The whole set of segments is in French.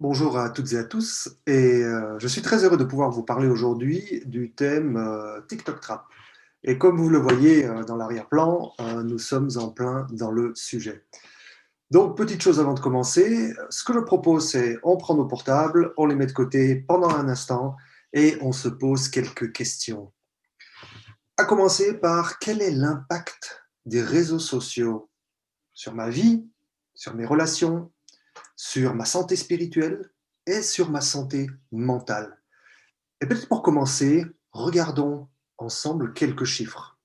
Bonjour à toutes et à tous je suis très heureux de pouvoir vous parler aujourd'hui du thème, TikTok Trap et comme vous le voyez, dans l'arrière-plan, nous sommes en plein dans le sujet. Donc petite chose avant de commencer, ce que je propose, c'est on prend nos portables, on les met de côté pendant un instant et on se pose quelques questions. À commencer par quel est l'impact des réseaux sociaux sur ma vie, sur mes relations, sur ma santé spirituelle et sur ma santé mentale. Et peut-être pour commencer, regardons ensemble quelques chiffres.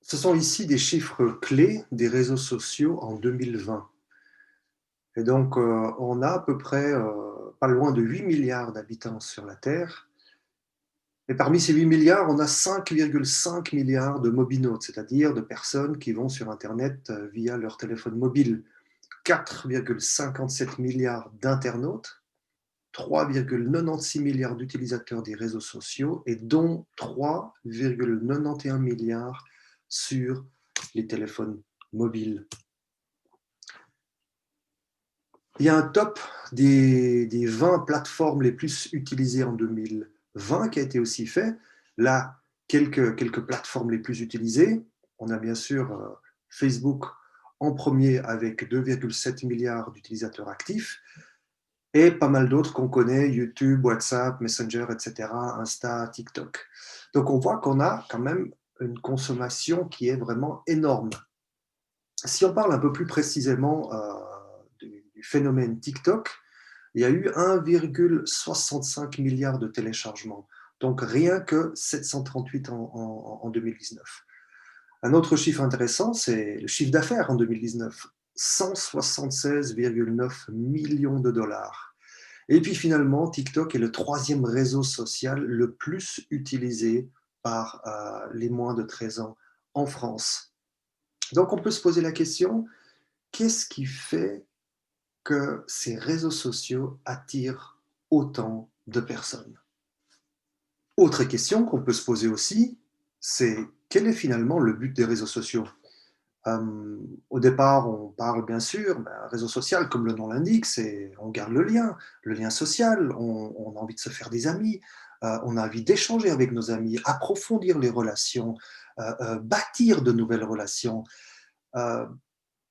Ce sont ici des chiffres clés des réseaux sociaux en 2020. Et donc, on a à peu près pas loin de 8 milliards d'habitants sur la Terre. Et parmi ces 8 milliards, on a 5,5 milliards de mobinautes, c'est-à-dire de personnes qui vont sur Internet via leur téléphone mobile. 4,57 milliards d'internautes, 3,96 milliards d'utilisateurs des réseaux sociaux et dont 3,91 milliards sur les téléphones mobiles. Il y a un top des 20 plateformes les plus utilisées en 2020 qui a été aussi fait. Là, quelques plateformes les plus utilisées. On a bien sûr Facebook en premier avec 2,7 milliards d'utilisateurs actifs. Et pas mal d'autres qu'on connaît, YouTube, WhatsApp, Messenger, etc., Insta, TikTok. Donc on voit qu'on a quand même une consommation qui est vraiment énorme. Si on parle un peu plus précisément du phénomène TikTok, il y a eu 1,65 milliard de téléchargements, donc rien que 738 en 2019. Un autre chiffre intéressant, c'est le chiffre d'affaires en 2019, 176,9 millions de dollars. Et puis finalement, TikTok est le troisième réseau social le plus utilisé par les moins de 13 ans en France. Donc on peut se poser la question, qu'est-ce qui fait que ces réseaux sociaux attirent autant de personnes? Autre question qu'on peut se poser aussi, c'est quel est finalement le but des réseaux sociaux? Au départ, on parle bien sûr, un réseau social, comme le nom l'indique, c'est on garde le lien social, on a envie de se faire des amis, on a envie d'échanger avec nos amis, approfondir les relations, bâtir de nouvelles relations. Heu,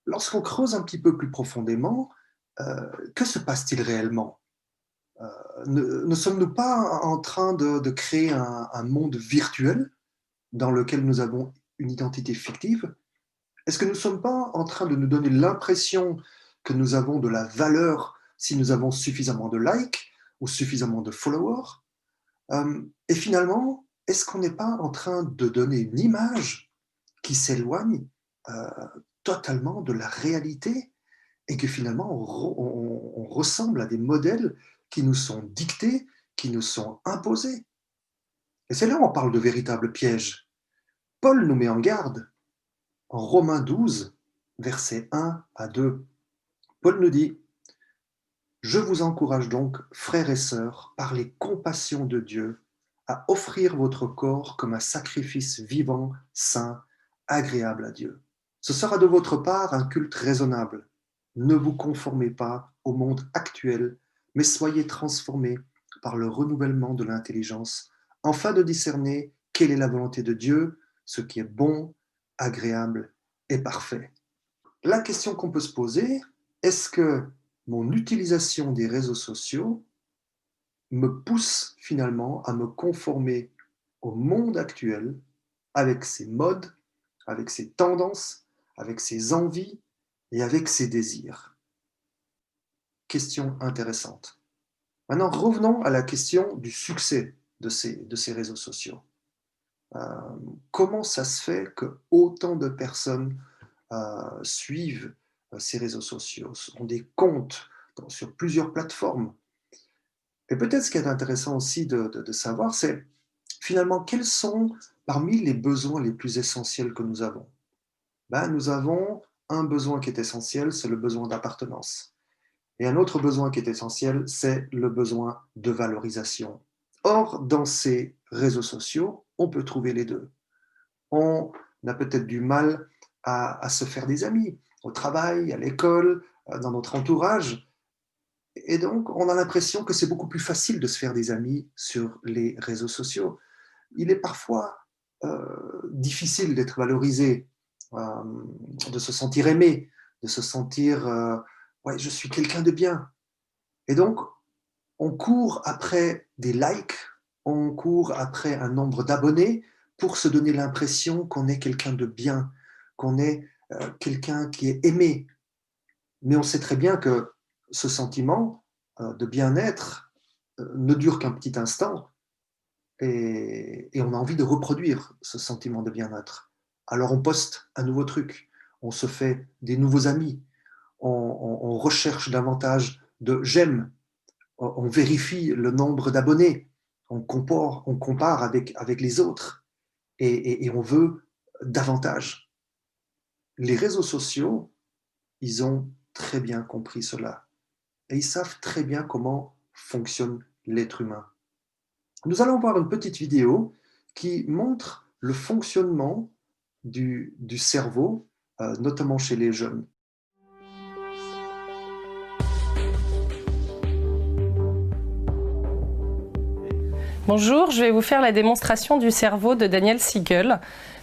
Lorsqu'on creuse un petit peu plus profondément, que se passe-t-il réellement? Ne sommes-nous pas en train de créer un monde virtuel dans lequel nous avons une identité fictive? Est-ce que nous ne sommes pas en train de nous donner l'impression que nous avons de la valeur si nous avons suffisamment de likes ou suffisamment de followers? Et finalement, est-ce qu'on n'est pas en train de donner une image qui s'éloigne euh, totalement de la réalité et que finalement on ressemble à des modèles qui nous sont dictés, qui nous sont imposés? Et c'est là où on parle de véritables pièges. Paul nous met en garde en Romains 12, versets 1 à 2. Paul nous dit: Je vous encourage donc, frères et sœurs, par les compassions de Dieu, à offrir votre corps comme un sacrifice vivant, saint, agréable à Dieu. Ce sera de votre part un culte raisonnable. Ne vous conformez pas au monde actuel, mais soyez transformés par le renouvellement de l'intelligence, afin de discerner quelle est la volonté de Dieu, ce qui est bon, agréable et parfait. La question qu'on peut se poser, est-ce que mon utilisation des réseaux sociaux me pousse finalement à me conformer au monde actuel avec ses modes, avec ses tendances, avec ses envies et avec ses désirs? Question intéressante. Maintenant, revenons à la question du succès de ces réseaux sociaux. Euh, Comment ça se fait que autant de personnes suivent ces réseaux sociaux, ont des comptes sur plusieurs plateformes? Et peut-être ce qui est intéressant aussi de savoir, c'est finalement quels sont parmi les besoins les plus essentiels que nous avons. Nous avons un besoin qui est essentiel, c'est le besoin d'appartenance. Et un autre besoin qui est essentiel, c'est le besoin de valorisation. Or, dans ces réseaux sociaux, on peut trouver les deux. On a peut-être du mal à se faire des amis, au travail, à l'école, dans notre entourage. Et donc, on a l'impression que c'est beaucoup plus facile de se faire des amis sur les réseaux sociaux. Il est parfois difficile d'être valorisé, de se sentir aimé, de se sentir ouais, je suis quelqu'un de bien. Et donc, on court après des likes, on court après un nombre d'abonnés pour se donner l'impression qu'on est quelqu'un de bien, qu'on est quelqu'un qui est aimé. Mais on sait très bien que ce sentiment de bien-être ne dure qu'un petit instant et on a envie de reproduire ce sentiment de bien-être. Alors on poste un nouveau truc, on se fait des nouveaux amis, on recherche davantage de j'aime, on vérifie le nombre d'abonnés, on compare avec les autres et on veut davantage. Les réseaux sociaux, ils ont très bien compris cela et ils savent très bien comment fonctionne l'être humain. Nous allons voir une petite vidéo qui montre le fonctionnement du cerveau, notamment chez les jeunes. Bonjour, je vais vous faire la démonstration du cerveau de Daniel Siegel.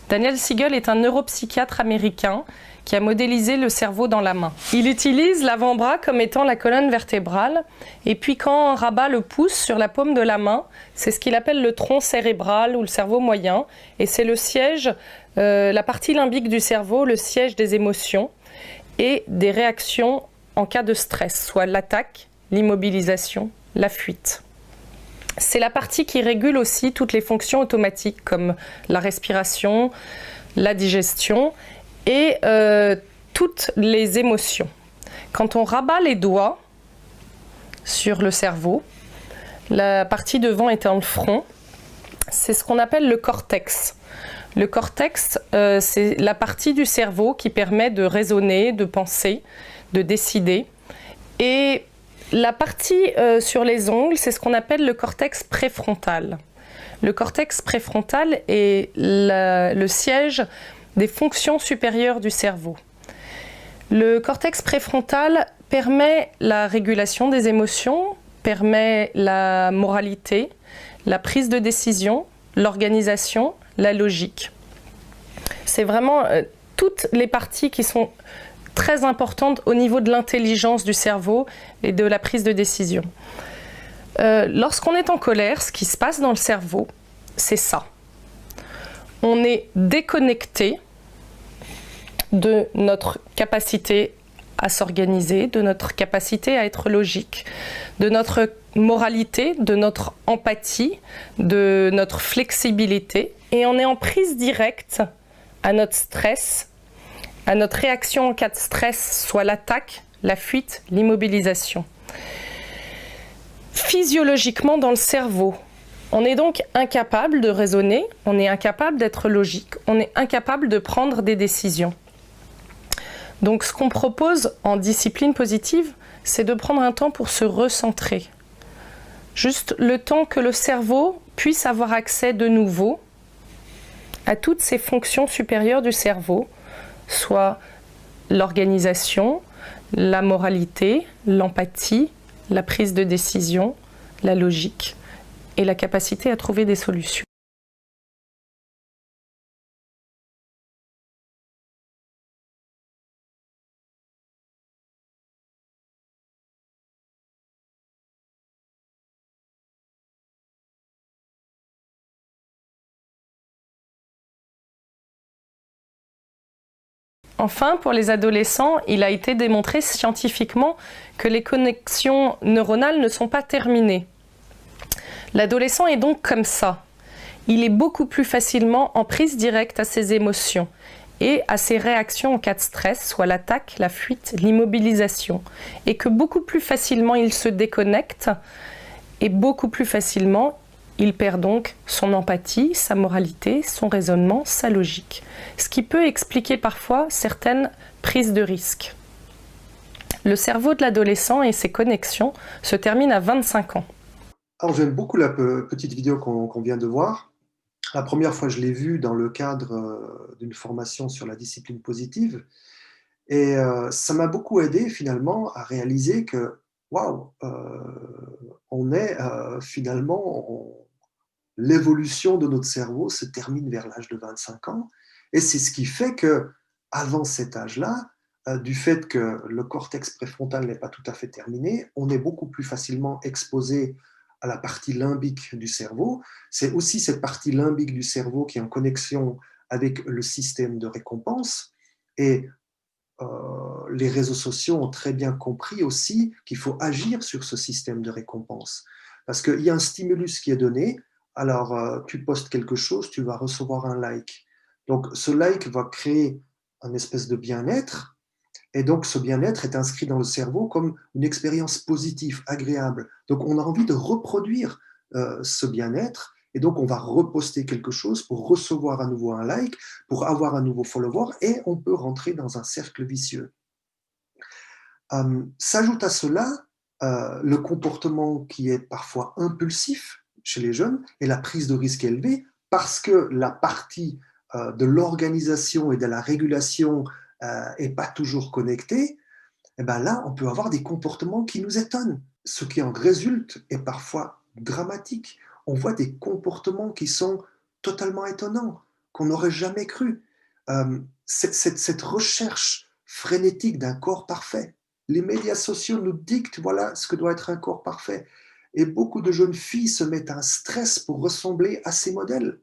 Daniel Siegel est un neuropsychiatre américain qui a modélisé le cerveau dans la main. Il utilise l'avant-bras comme étant la colonne vertébrale et puis quand on rabat le pouce sur la paume de la main, c'est ce qu'il appelle le tronc cérébral ou le cerveau moyen et c'est le siège, la partie limbique du cerveau, le siège des émotions et des réactions en cas de stress, soit l'attaque, l'immobilisation, la fuite. C'est la partie qui régule aussi toutes les fonctions automatiques comme la respiration, la digestion et toutes les émotions. Quand on rabat les doigts sur le cerveau, la partie devant étant le front, c'est ce qu'on appelle le cortex. Le cortex, c'est la partie du cerveau qui permet de raisonner, de penser, de décider. Et la partie sur les ongles, c'est ce qu'on appelle le cortex préfrontal. Le cortex préfrontal est le siège des fonctions supérieures du cerveau. Le cortex préfrontal permet la régulation des émotions, permet la moralité, la prise de décision, l'organisation, la logique. C'est vraiment toutes les parties qui sont très importante au niveau de l'intelligence du cerveau et de la prise de décision. Lorsqu'on est en colère, ce qui se passe dans le cerveau, c'est ça. On est déconnecté de notre capacité à s'organiser, de notre capacité à être logique, de notre moralité, de notre empathie, de notre flexibilité, et on est en prise directe à notre stress, à notre réaction en cas de stress, soit l'attaque, la fuite, l'immobilisation. Physiologiquement dans le cerveau, on est donc incapable de raisonner, on est incapable d'être logique, on est incapable de prendre des décisions. Donc ce qu'on propose en discipline positive, c'est de prendre un temps pour se recentrer. Juste le temps que le cerveau puisse avoir accès de nouveau à toutes ces fonctions supérieures du cerveau, soit l'organisation, la moralité, l'empathie, la prise de décision, la logique et la capacité à trouver des solutions. Enfin, pour les adolescents, il a été démontré scientifiquement que les connexions neuronales ne sont pas terminées. L'adolescent est donc comme ça. Il est beaucoup plus facilement en prise directe à ses émotions et à ses réactions en cas de stress, soit l'attaque, la fuite, l'immobilisation. Et que beaucoup plus facilement il se déconnecte et beaucoup plus facilement il perd donc son empathie, sa moralité, son raisonnement, sa logique. Ce qui peut expliquer parfois certaines prises de risques. Le cerveau de l'adolescent et ses connexions se terminent à 25 ans. Alors j'aime beaucoup la petite vidéo qu'on vient de voir. La première fois, je l'ai vue dans le cadre d'une formation sur la discipline positive. Et ça m'a beaucoup aidé finalement à réaliser que waouh, on est finalement, l'évolution de notre cerveau se termine vers l'âge de 25 ans. Et c'est ce qui fait que, avant cet âge-là, du fait que le cortex préfrontal n'est pas tout à fait terminé, on est beaucoup plus facilement exposé à la partie limbique du cerveau. C'est aussi cette partie limbique du cerveau qui est en connexion avec le système de récompense. Et les réseaux sociaux ont très bien compris aussi qu'il faut agir sur ce système de récompense. Parce qu'il y a un stimulus qui est donné, alors tu postes quelque chose, tu vas recevoir un like. Donc ce like va créer un espèce de bien-être, et donc ce bien-être est inscrit dans le cerveau comme une expérience positive, agréable. Donc on a envie de reproduire ce bien-être, et donc on va reposter quelque chose pour recevoir à nouveau un like, pour avoir un nouveau follower, et on peut rentrer dans un cercle vicieux. S'ajoute à cela le comportement qui est parfois impulsif chez les jeunes et la prise de risque élevée, parce que la partie de l'organisation et de la régulation n'est pas toujours connectée. Et ben là, on peut avoir des comportements qui nous étonnent. Ce qui en résulte est parfois dramatique. On voit des comportements qui sont totalement étonnants, qu'on n'aurait jamais cru. Cette recherche frénétique d'un corps parfait. Les médias sociaux nous dictent, voilà ce que doit être un corps parfait. Et beaucoup de jeunes filles se mettent un stress pour ressembler à ces modèles.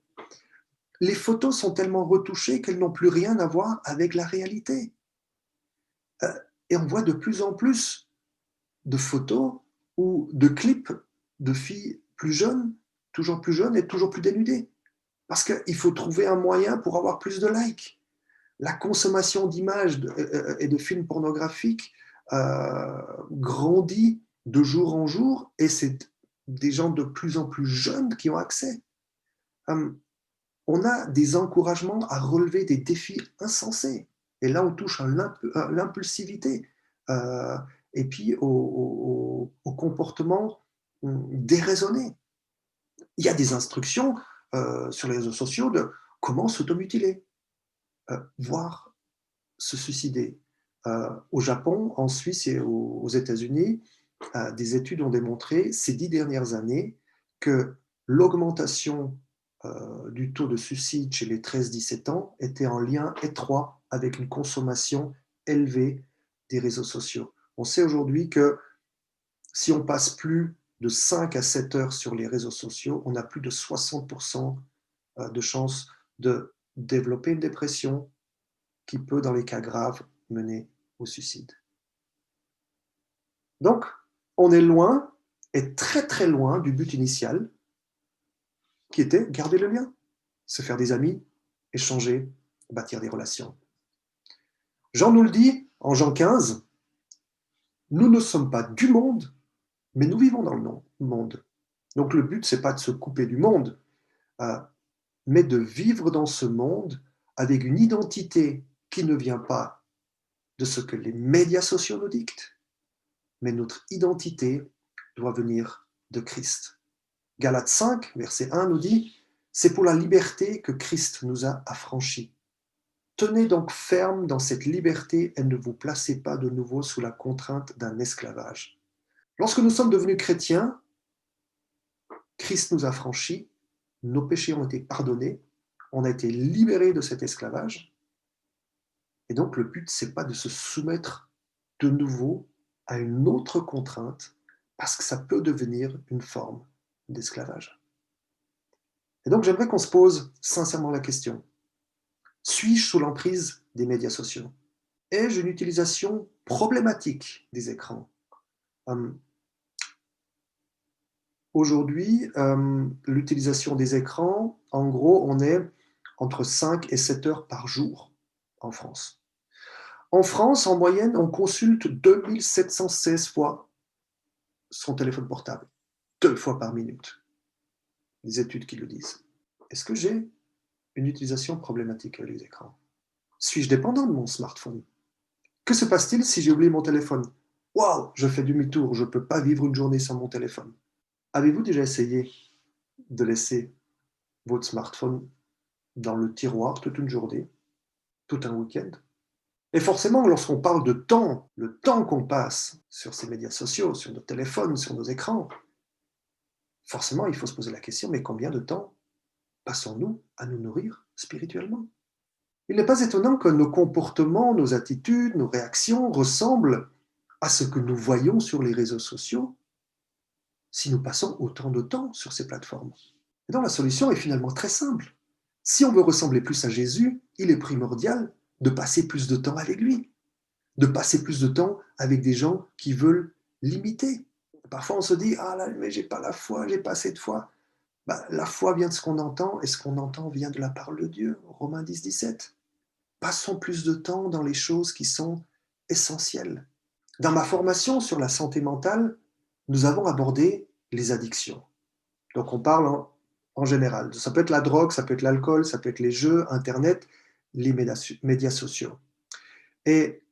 Les photos sont tellement retouchées qu'elles n'ont plus rien à voir avec la réalité. Euh, et on voit de plus en plus de photos ou de clips de filles plus jeunes et toujours plus dénudées. Parce qu'il faut trouver un moyen pour avoir plus de likes. La consommation d'images et de films pornographiques grandit de jour en jour, et c'est des gens de plus en plus jeunes qui ont accès. On a des encouragements à relever des défis insensés. Et là, on touche à l'impulsivité et puis au comportement déraisonné. Il y a des instructions sur les réseaux sociaux de comment s'automutiler, voire se suicider. Au Japon, en Suisse et aux États-Unis, des études ont démontré ces 10 dernières années que l'augmentation du taux de suicide chez les 13-17 ans était en lien étroit avec une consommation élevée des réseaux sociaux. On sait aujourd'hui que si on passe plus de 5 à 7 heures sur les réseaux sociaux, on a plus de 60% de chances de développer une dépression qui peut, dans les cas graves, mener au suicide. Donc, on est loin, et très très loin du but initial, qui était garder le lien, se faire des amis, échanger, bâtir des relations. Jean nous le dit en Jean 15, nous ne sommes pas du monde, mais nous vivons dans le monde. Donc le but, c'est pas de se couper du monde, mais de vivre dans ce monde avec une identité qui ne vient pas de ce que les médias sociaux nous dictent, mais notre identité doit venir de Christ. Galates 5, verset 1 nous dit, c'est pour la liberté que Christ nous a affranchis. Tenez donc ferme dans cette liberté et ne vous placez pas de nouveau sous la contrainte d'un esclavage. Lorsque nous sommes devenus chrétiens, Christ nous a franchis, nos péchés ont été pardonnés, on a été libérés de cet esclavage. Et donc le but, c'est pas de se soumettre de nouveau à une autre contrainte, parce que ça peut devenir une forme d'esclavage. Et donc j'aimerais qu'on se pose sincèrement la question, suis-je sous l'emprise des médias sociaux? Ai-je une utilisation problématique des écrans? Aujourd'hui, l'utilisation des écrans, en gros, on est entre 5 et 7 heures par jour en France. En France, en moyenne, on consulte 2716 fois son téléphone portable, 2 fois par minute. Les études qui le disent. Est-ce que j'ai une utilisation problématique avec les écrans? Suis-je dépendant de mon smartphone? Que se passe-t-il si j'ai oublié mon téléphone? Waouh, je fais demi-tour, je ne peux pas vivre une journée sans mon téléphone. Avez-vous déjà essayé de laisser votre smartphone dans le tiroir toute une journée, tout un week-end? Et forcément, lorsqu'on parle de temps, le temps qu'on passe sur ces médias sociaux, sur nos téléphones, sur nos écrans, forcément, il faut se poser la question, mais combien de temps passons-nous à nous nourrir spirituellement? Il n'est pas étonnant que nos comportements, nos attitudes, nos réactions ressemblent à ce que nous voyons sur les réseaux sociaux si nous passons autant de temps sur ces plateformes. Et donc la solution est finalement très simple. Si on veut ressembler plus à Jésus, il est primordial de passer plus de temps avec lui, de passer plus de temps avec des gens qui veulent l'imiter. Parfois on se dit « Ah là, mais j'ai pas la foi, j'ai pas assez de foi ». La foi vient de ce qu'on entend, et ce qu'on entend vient de la parole de Dieu. Romains 10, 17. Passons plus de temps dans les choses qui sont essentielles. Dans ma formation sur la santé mentale, nous avons abordé les addictions. Donc on parle en général. Ça peut être la drogue, ça peut être l'alcool, ça peut être les jeux, Internet, les médias sociaux. Et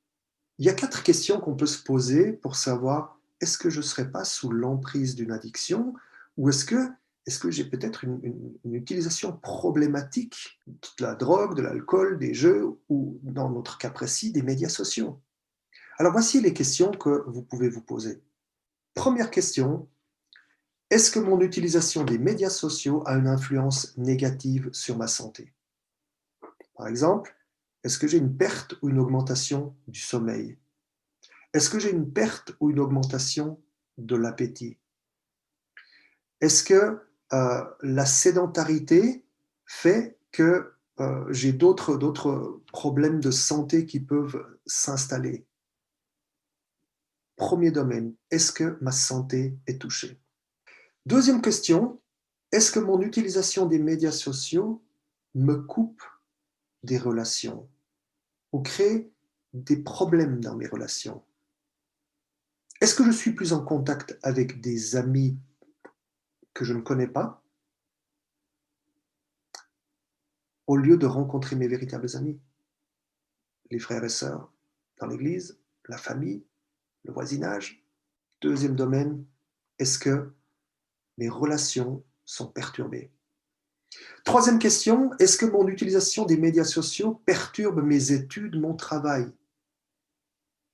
il y a 4 questions qu'on peut se poser pour savoir est-ce que je ne serais pas sous l'emprise d'une addiction ou est-ce que j'ai peut-être une utilisation problématique de la drogue, de l'alcool, des jeux ou, dans notre cas précis, des médias sociaux. Alors voici les questions que vous pouvez vous poser. Première question, est-ce que mon utilisation des médias sociaux a une influence négative sur ma santé? Par exemple, est-ce que j'ai une perte ou une augmentation du sommeil? Est-ce que j'ai une perte ou une augmentation de l'appétit? Est-ce que la sédentarité fait que j'ai d'autres problèmes de santé qui peuvent s'installer? Premier domaine, est-ce que ma santé est touchée? Deuxième question, est-ce que mon utilisation des médias sociaux me coupe des relations ou crée des problèmes dans mes relations? Est-ce que je suis plus en contact avec des amis que je ne connais pas au lieu de rencontrer mes véritables amis? Les frères et sœurs dans l'église, la famille, le voisinage. Deuxième domaine, est-ce que mes relations sont perturbées? Troisième question, est-ce que mon utilisation des médias sociaux perturbe mes études, mon travail?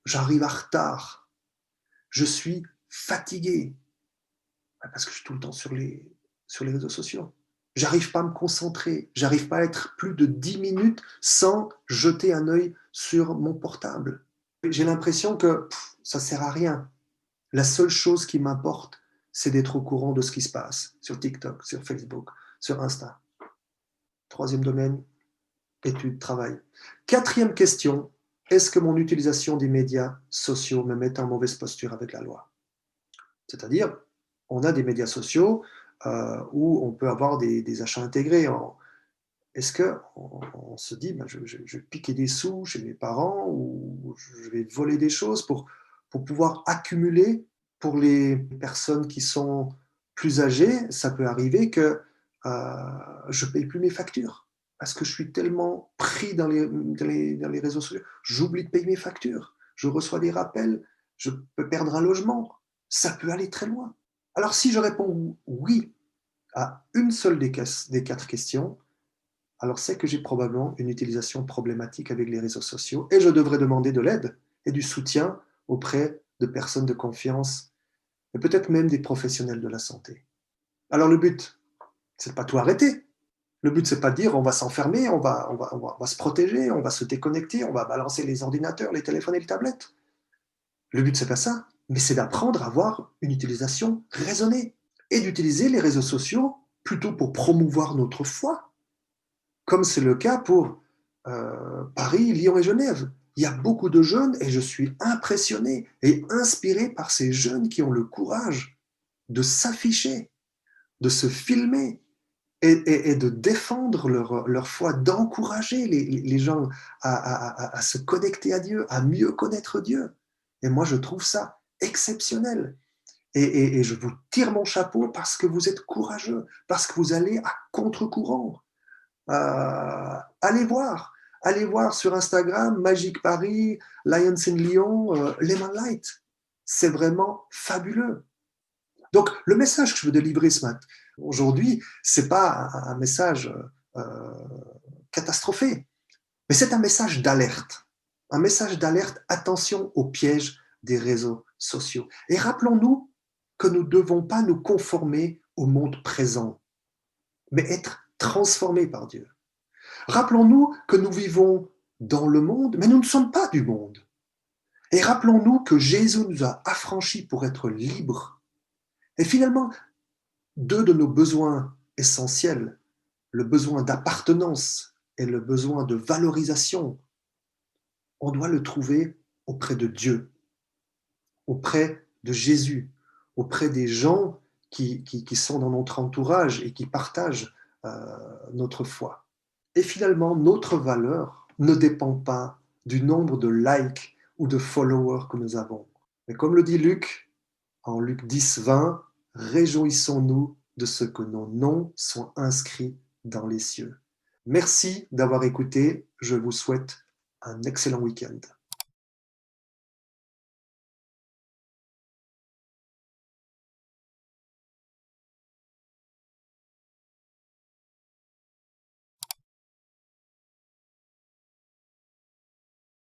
J'arrive en retard, je suis fatigué, parce que je suis tout le temps sur les réseaux sociaux. J'arrive pas à me concentrer, j'arrive pas à être plus de 10 minutes sans jeter un œil sur mon portable. J'ai l'impression que ça sert à rien. La seule chose qui m'importe, c'est d'être au courant de ce qui se passe sur TikTok, sur Facebook, sur Insta. Troisième domaine, études, travail. Quatrième question, est-ce que mon utilisation des médias sociaux me met en mauvaise posture avec la loi? C'est-à-dire, on a des médias sociaux où on peut avoir des achats intégrés. Est-ce qu'on se dit, je vais piquer des sous chez mes parents ou je vais voler des choses pour pouvoir accumuler? Pour les personnes qui sont plus âgées, ça peut arriver que je ne paye plus mes factures parce que je suis tellement pris dans les réseaux sociaux. J'oublie de payer mes factures, je reçois des rappels, je peux perdre un logement. Ça peut aller très loin. Alors si je réponds oui à une seule des 4 questions, alors c'est que j'ai probablement une utilisation problématique avec les réseaux sociaux et je devrais demander de l'aide et du soutien auprès de personnes de confiance et peut-être même des professionnels de la santé. Alors le but, c'est de pas tout arrêter. Le but, c'est pas de dire on va s'enfermer, on va se protéger, on va se déconnecter, on va balancer les ordinateurs, les téléphones et les tablettes. Le but, c'est pas ça, mais c'est d'apprendre à avoir une utilisation raisonnée et d'utiliser les réseaux sociaux plutôt pour promouvoir notre foi, comme c'est le cas pour Paris, Lyon et Genève. Il y a beaucoup de jeunes et je suis impressionné et inspiré par ces jeunes qui ont le courage de s'afficher, de se filmer et de défendre leur foi, d'encourager les gens à se connecter à Dieu, à mieux connaître Dieu. Et moi, je trouve ça exceptionnel. Et je vous tire mon chapeau parce que vous êtes courageux, parce que vous allez à contre-courant. Allez voir sur Instagram, Magic Paris, Lions in Lyon, Lemon Light. C'est vraiment fabuleux. Donc, le message que je veux délivrer aujourd'hui, ce n'est pas un message catastrophé, mais c'est un message d'alerte. un message d'alerte, attention aux pièges des réseaux sociaux. Et rappelons-nous que nous ne devons pas nous conformer au monde présent, mais être transformés par Dieu. Rappelons-nous que nous vivons dans le monde, mais nous ne sommes pas du monde. Et rappelons-nous que Jésus nous a affranchis pour être libres. Et finalement, deux de nos besoins essentiels, le besoin d'appartenance et le besoin de valorisation, on doit le trouver auprès de Dieu, auprès de Jésus, auprès des gens qui sont dans notre entourage et qui partagent notre foi. Et finalement, notre valeur ne dépend pas du nombre de likes ou de followers que nous avons. Mais comme le dit Luc, en Luc 10, 20, réjouissons-nous de ce que nos noms sont inscrits dans les cieux. Merci d'avoir écouté. Je vous souhaite un excellent week-end.